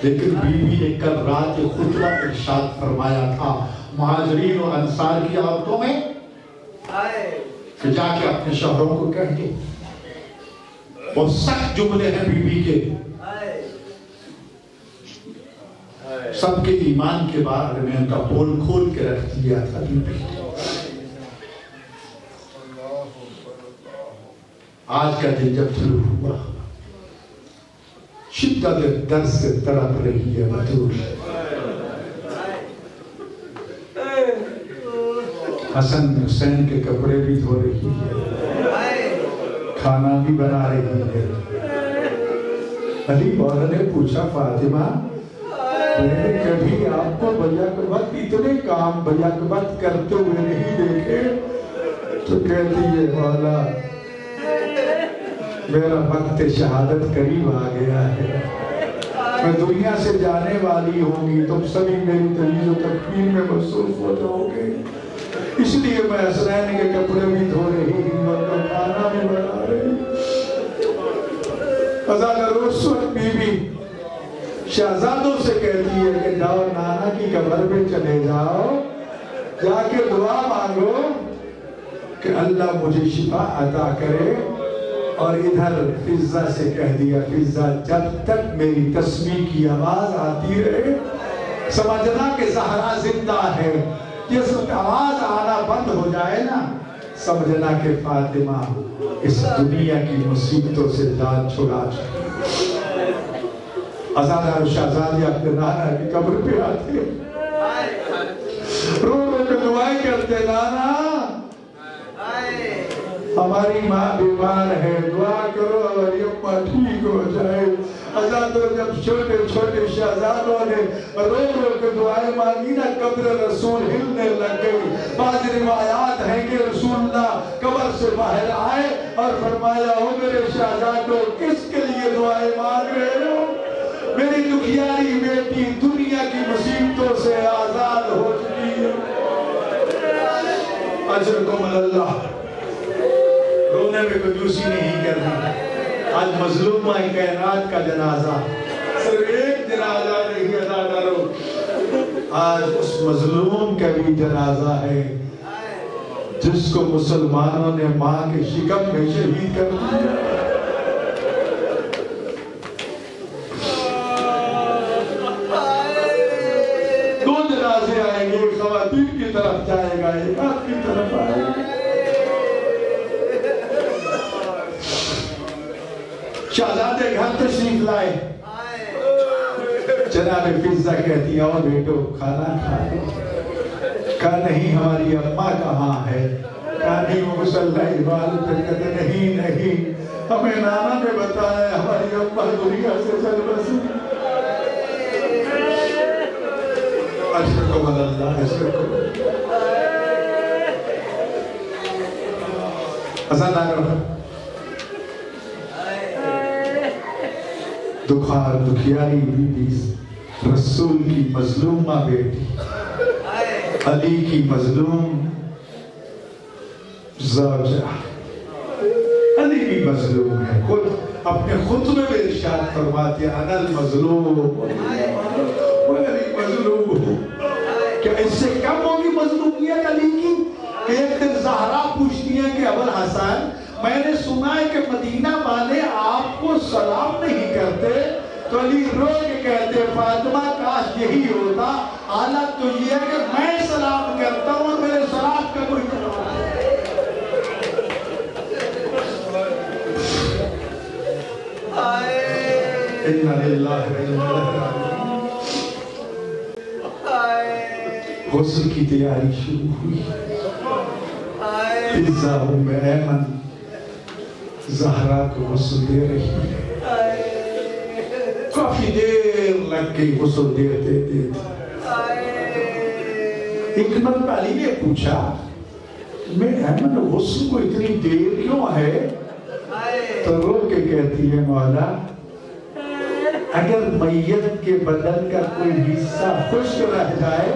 لیکن بی بی نے کل رات خطبہ ارشاد فرمایا تھا مہاجرین و انصار کی عورتوں میں کہ جا کے اپنے شوہروں کو کہہ دے، وہ سخت جملے ہیں بی بی کے، سب کے ایمان کے بارے میں ان کا پول کھول کے رکھ دیا تھا بی بی۔ آج کا دن جب شروع ہوا، شدت درد سے تڑپ رہی ہے بطول، حسن حسین کے کپڑے بھی دھو رہی ہے، کھانا بھی بنا رہی ہے۔ علی مولا نے پوچھا فاطمہ میں نے کبھی آپ کو بیک وقت اتنے کام بیک وقت کرتے ہوئے نہیں دیکھے، تو کہتی ہے مولا میرا وقت شہادت قریب آ گیا ہے، میں دنیا سے جانے والی ہوں گی، تم سبھی میری تمیز و تکمیل میں مصروف ہو جاؤ گے، اس لیے میں حسنین کے کپڑے بھی دھو رہی ہوں اور کھانا بھی بنا رہی ہوں۔ ازادہ اس وقت بی بی شہزادوں سے کہتی ہے کہ جاؤ نانا کی قبر پہ چلے جاؤ، جا کے دعا مانگو کہ اللہ مجھے شفا عطا کرے، اور ادھر فضہ سے کہہ دیا فضہ جب تک میری تسبیح کی آواز آتی رہے سمجھنا کہ زہرا زندہ ہے، جس وقت آواز آنا بند ہو جائے نا سمجھنا کہ فاطمہ اس دنیا کی مصیبتوں سے جان چھڑا چکی۔ آزادہ اور شہزادی اپنے نانا کی قبر پہ آتے رو رو کے دعائیں کرتے، نانا ہماری ماں بیمار ہے، دعا کرو ہماری اماں ٹھیک ہو جائے۔ آزادہ جب چھوٹے چھوٹے شہزادوں نے رو رو کے دعائیں مانگی نا قبر رسول ہلنے لگ گئی۔ بعض روایات ہیں کہ رسول اللہ قبر سے باہر آئے اور فرمایا او میرے شہزادوں کس کے لیے دعائیں مانگ رہے ہو؟ میری دکھیاری بیٹی دنیا کی مصیبتوں سے آزاد ہو چکی ہے۔ اجرکم اللہ، رونے میں کنجوسی نہیں کرنی۔ آج مظلومہ کائنات کا جنازہ، صرف ایک جنازہ نہیں ادا کرو، آج اس مظلوم کا بھی جنازہ ہے جس کو مسلمانوں نے ماں کے شکم میں شہید کر دیا۔ دو جنازے آئیں گے، ایک خواتین کی طرف جائے گا، ایک آپ کی طرف آئے گا۔ شہزادے گھر تشریف لائے، جناب فضہ کہتی ہے اور بیٹو کھانا کھائے؟ کہا نہیں ہماری اماں کہاں ہے؟ کہا نہیں وہ مسلح عبادت کہتے نہیں نہیں ہمیں نانا نے بتایا ہماری اماں دنیا سے چل بسی۔ اشرکم اللہ، اشرکم ازادارو دکھار دکھیاری بی بی رسول کی مظلومہ بیٹی علی کی مظلوم زوجہ، علی بھی مظلوم ہے، خود اپنے خطبے میں ارشاد فرماتے ہیں انا المظلوم علی مظلوم۔ کیا اس سے کم ہوگی مظلومیت علی کی؟ ایک دن زہرا پوچھتی ہے کہ ابوالحسن میں نے سنا ہے کہ مدینہ والے آپ کو سلام نہیں کرتے، تو علی رو کے کہتے فاطمہ کاش یہی ہوتا، حالت تو یہ ہے کہ میں سلام کرتا ہوں اور میرے سلام کا کوئی جواب نہیں۔ اِنَّ لِلَّهِ وَإِنَّا إِلَيْهِ رَاجِعُونَ۔ غسل کی تیاری شروع ہوئی، فضہ ام ایمن زہرا کو غسل دے رہی ہے، کافی دیر لگ گئی غسل دیتے دیتے۔ حکمت علی نے پوچھا میں ایمن غسل کو اتنی دیر کیوں ہے؟ تو رو کے کہتی ہے مولا اگر میت کے بدن کا کوئی حصہ خشک رہ جائے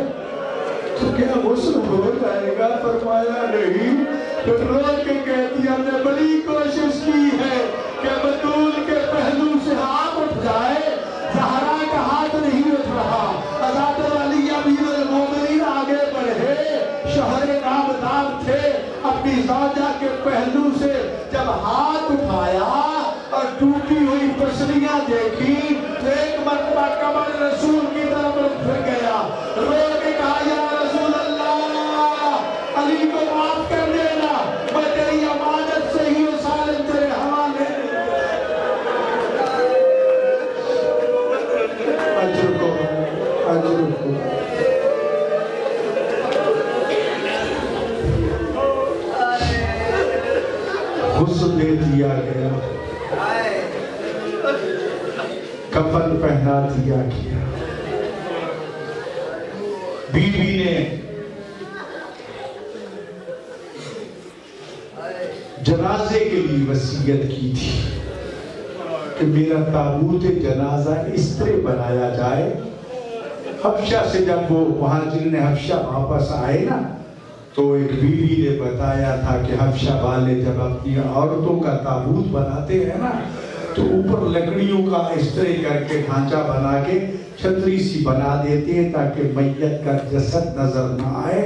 تو کیا غسل ہو جائے گا؟ فرمایا نہیں۔ تو رو کے کہتی ہے نے بڑی کوشش کی ہے کہ بطول کے پہلو سے ہاتھ اٹھ جائے، زہرا کا ہاتھ نہیں اٹھ رہا۔ حضرت علی امیر المومنین آگے بڑھے، شوہر نامدار تھے، اپنی زوجہ کے پہلو سے جب ہاتھ اٹھایا اور ٹوٹی ہوئی پسلیاں دیکھی تو ایک مرتبہ قبر رسول کی طرف پھر گیا، رو کے کہا یا رسول اللہ علی کو معاف کر دینا، میں تیری امانت سے ہی سالم تیرے حوالے۔ اجر کو غسل دے دیا گیا، کفن پہنا دیا گیا۔ بی بی نے جنازے کے لیے وصیت کی تھی کہ میرا تابوت جنازہ اس طرح بنایا جائے، حبشہ سے جب وہ مہاجرین حبشہ واپس آئے نا تو ایک بیوی نے بتایا تھا کہ حبشہ والے جب اپنی عورتوں کا تابوت بناتے ہیں نا تو اوپر لکڑیوں کا اس طرح کر کے ڈھانچہ بنا کے چھتری سی بنا دیتے ہیں تاکہ میت کا جسد نظر نہ آئے۔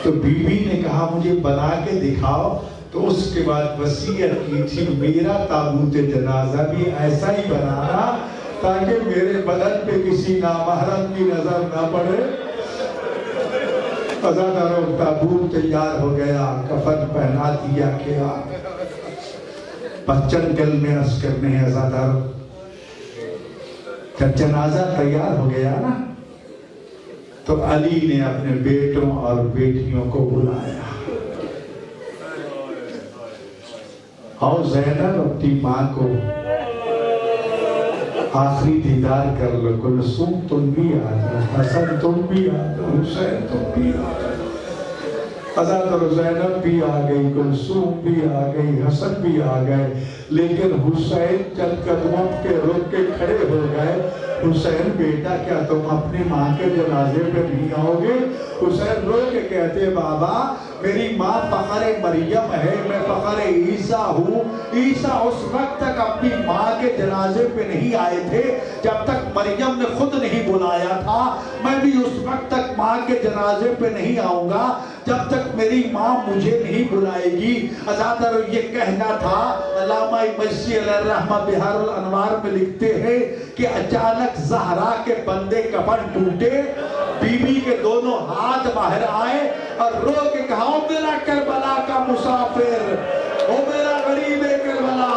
تو بی بی نے کہا مجھے بنا کے دکھاؤ، تو اس کے بعد وصیت کی تھی میرا تابوت جنازہ بھی ایسا ہی بنانا تاکہ میرے بدن پہ کسی نامحرم کی نظر نہ پڑے۔ عزاداروں تابوت تیار ہو گیا، کفن پہنا دیا گیا، بس جنگل میں عرض کرنے ہیں عزاداروں جب جنازہ تیار ہو گیا نا تو علی نے اپنے بیٹوں اور بیٹیوں کو بلایا، اور زینب اپنی ماں کو آخری دیدار کر لو، کلثوم تم بھی آ جاؤ، حسن تم بھی آ جاؤ، حسین تم بھی آ جاؤ۔ عزاداروں زینب بھی آ گئی، کلثوم بھی آ گئی، حسن بھی آ گئے، لیکن حسین چند قدموں کے رک کے کھڑے ہو گئے۔ حسین بیٹا کیا تم اپنی ماں کے جنازے پہ نہیں آؤ گے؟ حسین رو کے کہتے بابا میری ماں فخر مریم ہے، میں فخر عیسیٰ ہوں۔ عیسیٰ اس وقت تک اپنی ماں کے جنازے پہ نہیں آئے تھے جب تک مریم نے خود نہیں بلایا تھا، میں بھی اس وقت تک ماں کے جنازے پہ نہیں آؤں گا جب تک میری ماں مجھے نہیں بلائے گی۔ عزادارو یہ کہنا تھا، علامہ مجلسی علیہ الرحمہ بہار الانوار میں لکھتے ہیں کہ اچانک زہرا کے بندے کفن ٹوٹے، بی بی کے دونوں ہاتھ باہر آئے اور رو کے کہا او میرا کربلا کا مسافر، او میرا غریب کربلا،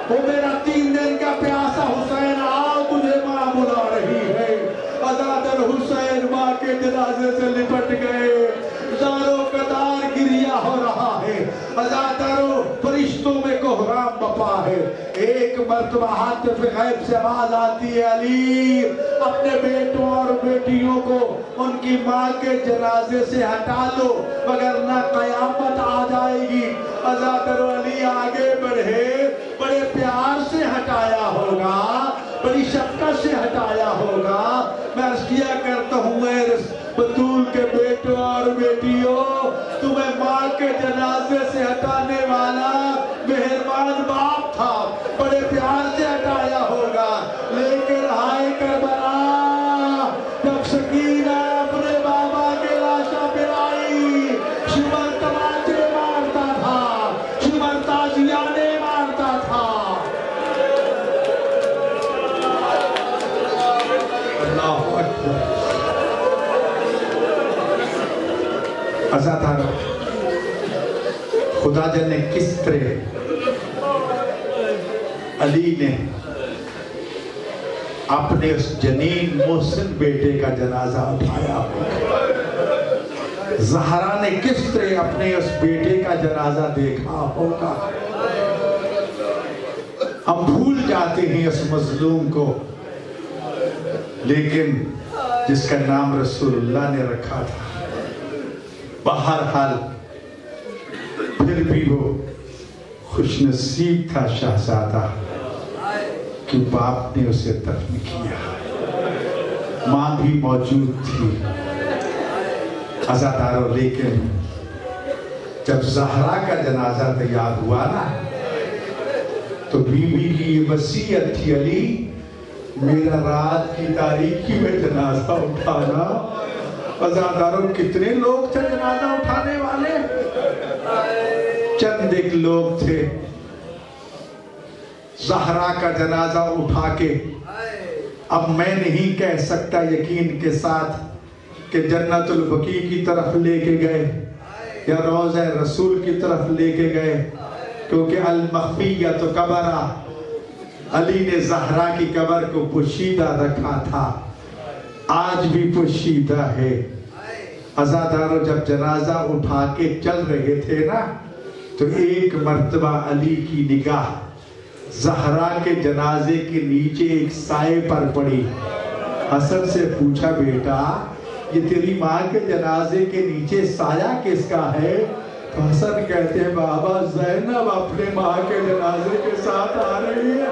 او میرا 3 دن کا پیاسا حسین، آؤ تجھے ماں بلا رہی ہے۔ عزادر حسین ماں کے جنازے سے لپٹ گئے، زارو قطار گریہ ہو رہا ہے، عزادارو فرشتوں میں کوہرام بپا ہے۔ ایک مرتبہ حاطف غیب سے آواز آتی ہے علی اپنے بیٹوں اور بیٹیوں کو ان کی ماں کے جنازے سے ہٹا لو وگرنہ قیامت آ جائے گی۔ عزادارو علی آگے بڑھے، بڑے پیار سے ہٹایا ہوگا، بڑی شفقت سے ہٹایا ہوگا۔ میں عرض کیا کرتا ہوں اے بطول کے بیٹوں اور بیٹیوں، تمہیں ماں کے جنازے سے ہٹانے والا مہربان باپ تھا، بڑے پیار سے ہٹایا ہوگا، لیکن ہائے کربلا جب سکینہ اپنے بابا کے لاشا پر آئی، شمر تماچے مارتا تھا، شمر تازیانے مارتا تھا۔ اللہ اکبر۔ عزادارو خدا جانے کس طرح علی نے اپنے اس جنین محسن بیٹے کا جنازہ اٹھایا، زہرا نے کس طرح اپنے اس بیٹے کا جنازہ دیکھا ہوگا۔ ہم بھول جاتے ہیں اس مظلوم کو، لیکن جس کا نام رسول اللہ نے رکھا تھا، بہرحال پھر بھی وہ خوش نصیب تھا شہزادہ کہ باپ نے اسے دفن کیا، ماں بھی موجود تھی۔ عزادارو لیکن جب زہرا کا جنازہ تیار ہوا نا تو بی بی کی یہ وصیت تھی علی میرا رات کی تاریکی میں جنازہ اٹھانا۔ عزادارو کتنے لوگ تھے جنازہ اٹھانے والے؟ چند ایک لوگ تھے۔ زہرا کا جنازہ اٹھا کے اب میں نہیں کہہ سکتا یقین کے ساتھ کہ جنت البقیع کی طرف لے کے گئے یا روضہ رسول کی طرف لے کے گئے، کیونکہ المخفیۃ قبرہ، علی نے زہرا کی قبر کو پوشیدہ رکھا تھا، آج بھی پوشیدہ ہے۔ عزادارو جب جنازہ اٹھا کے چل رہے تھے نا تو ایک مرتبہ علی کی نگاہ زہرا کے جنازے کے نیچے ایک سائے پر پڑی۔ حسن سے پوچھا بیٹا یہ تیری ماں کے جنازے کے نیچے سایہ کس کا ہے؟ تو حسن کہتے ہیں بابا زینب اپنے ماں کے جنازے کے ساتھ آ رہی ہے۔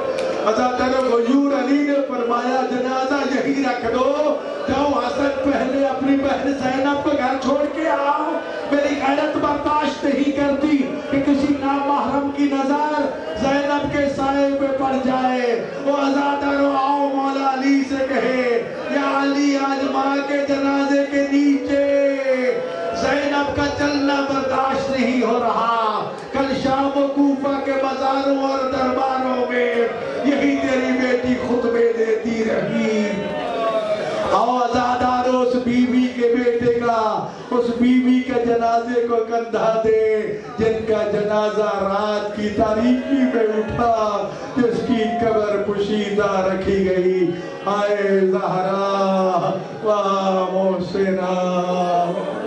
عزادارو غیور علی نے فرمایا جنازہ یہی رکھ دو، جاؤ حسن پہلے اپنی بہن زینب کو گھر چھوڑ کے آؤ، میری غیرت برداشت نہیں کرتی کہ کسی نامحرم کی نظر زینب کے سائے پہ پڑ جائے۔ وہ عزادارو آؤ مولا علی سے کہے یا علی آج ماں کے جنازے کے نیچے زینب کا چلنا برداشت نہیں ہو رہا، کل اس بیوی کے جنازے کو کندھا دے جن کا جنازہ رات کی تاریکی میں اٹھا، جس کی قبر پوشیدہ رکھی گئی۔ آئے زہرا و محسنہ